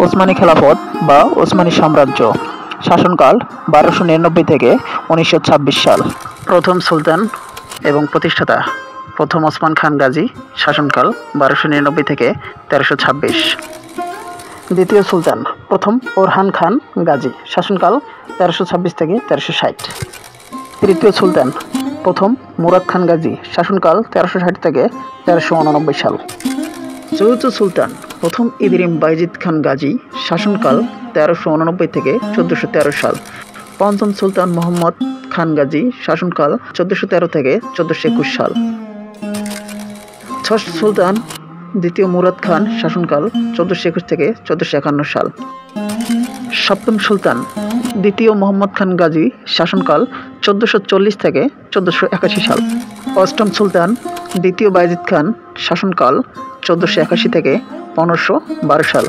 ওসমানী খেলাফত বা ওসমানী সাম্রাজ্য, শাসনকাল 1299 থেকে 1926 সাল। প্রথম সুলতান এবং প্রতিষ্ঠাতা প্রথম ওসমান খান গাজী, শাসনকাল 1299 থেকে 1326। দ্বিতীয় সুলতান প্রথম ওরহান খান গাজী, শাসনকাল 1326 থেকে 1360। তৃতীয় সুলতান প্রথম মুরাদ খান গাজী, শাসনকাল 1360 থেকে 1389 সাল। চতুর্থ সুলতান প্রথম ইদরিম বাইজিদ খান গাজী, শাসনকাল 1389 থেকে 1413 সাল। পঞ্চম সুলতান মোহাম্মদ খান গাজী, শাসনকাল 1413 থেকে 1421 সাল। ষষ্ঠ সুলতান দ্বিতীয় মুরাদ খান, শাসনকাল 1421 থেকে 1451 সাল। সপ্তম সুলতান দ্বিতীয় মোহাম্মদ খান গাজী, শাসনকাল 1440 থেকে 1481 সাল। অষ্টম সুলতান দ্বিতীয় বাইজিদ খান, শাসনকাল 1481 থেকে 1512 সাল।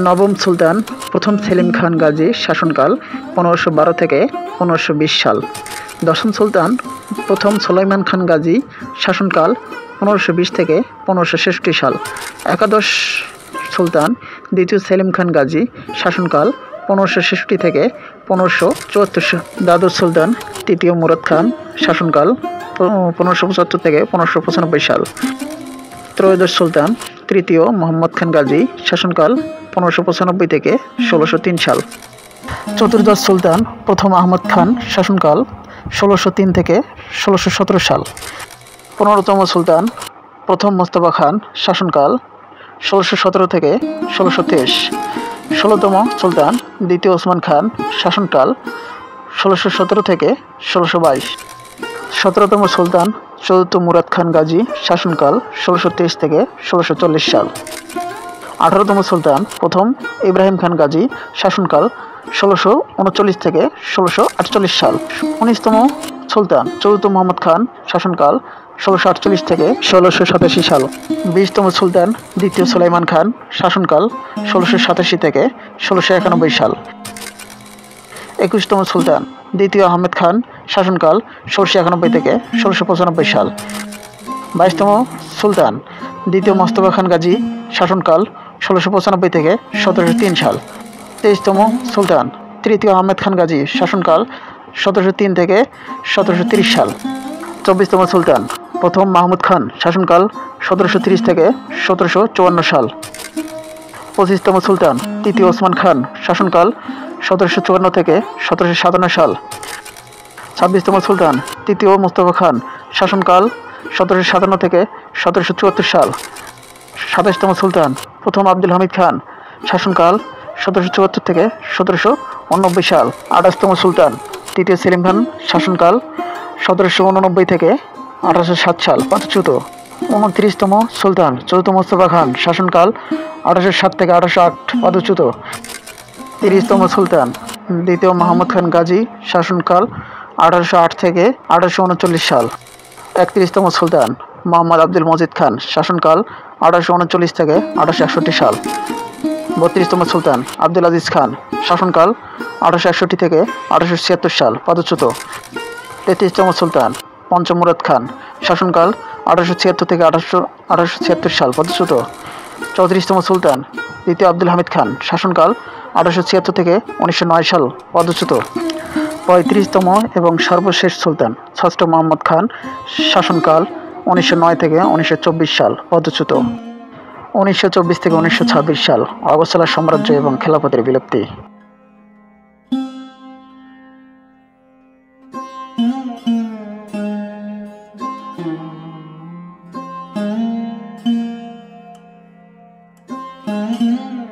নবম সুলতান প্রথম সেলিম খান গাজী, শাসনকাল 1512 থেকে 1520 সাল। দশম সুলতান প্রথম সুলাইমান খান গাজী, শাসনকাল 1520 থেকে 1566 সাল। একাদশ সুলতান দ্বিতীয় সেলিম খান গাজী, শাসনকাল 1566 থেকে 1574 সাল। দ্বাদশ সুলতান তৃতীয় মুরাদ খান, শাসনকাল 1575 থেকে 1595 সাল। ত্রয়োদশ সুলতান তৃতীয় মোহাম্মদ খান গাজী, শাসনকাল 1595 থেকে 1603 সাল। চতুর্দশ সুলতান প্রথম আহমদ খান, শাসনকাল 1603 থেকে 1617 সাল। 15তম সুলতান প্রথম মোস্তফা খান, শাসনকাল 1617 থেকে 1623। 16তম সুলতান দ্বিতীয় ওসমান খান, শাসনকাল 1617 থেকে 1622। 17তম সুলতান চতুর্থ মুরাদ খান গাজী, শাসনকাল 1623 থেকে 1640 সাল। 18তম সুলতান প্রথম ইব্রাহিম খান গাজী, শাসনকাল 1639 থেকে 1648 সাল। 19তম সুলতান চতুর্থ মোহাম্মদ খান, শাসনকাল 1648 থেকে 1687 সাল। 20তম সুলতান দ্বিতীয় সুলাইমান খান, শাসনকাল 1687 থেকে 1691 সাল। 21তম সুলতান দ্বিতীয় আহমেদ খান, শাসনকাল 1691 থেকে 1695 সাল। 22তম সুলতান দ্বিতীয় মোস্তফা খান গাজী, শাসনকাল 1695 থেকে 1703 সাল। 23তম সুলতান তৃতীয় আহমেদ খান গাজী, শাসনকাল 1703 থেকে 1730 সাল। 24তম সুলতান প্রথম মাহমুদ খান, শাসনকাল 1730 থেকে 1754 সাল। 25তম সুলতান তৃতীয় ওসমান খান, শাসনকাল 1754 থেকে 1757 সাল। 26তম সুলতান তৃতীয় মোস্তফা খান, শাসনকাল 1757 থেকে 1774 সাল। 27তম সুলতান প্রথম আব্দুল হামিদ খান, শাসনকাল 1774 থেকে 1789 সাল। 28তম সুলতান তৃতীয় সেলিম খান, শাসনকাল 1789 থেকে 1807 সাল পদচ্যুত। 29তম সুলতান চতুর্থ মোস্তফা খান, শাসনকাল 1807 থেকে 1808 পদচ্যুত। 30তম সুলতান দ্বিতীয় মোহাম্মদ খান গাজী, শাসনকাল 1808 থেকে 1839 সাল। 31তম সুলতান মোহাম্মদ আব্দুল মজিদ খান, শাসনকাল 1839 থেকে 1861 সাল। 32তম সুলতান আব্দুল আজিজ খান, শাসনকাল 1861 থেকে 1876 সাল পদচ্যুত। 33তম সুলতান পঞ্চম মুরাদ খান, শাসনকাল 1876 থেকে 1876 সাল পদচ্যুত। 34তম সুলতান দ্বিতীয় আব্দুল হামিদ খান, শাসনকাল 1876 থেকে 1909 সাল পদচ্যুত। 35তম এবং সর্বশেষ সুলতান ষষ্ঠ মোহাম্মদ খান, শাসনকাল 1909 থেকে 1924 সাল পদচ্যুত। 1924 থেকে 1926 সাল অগোছালা সাম্রাজ্য এবং খেলাফতের বিলুপ্তি। Mm-hmm.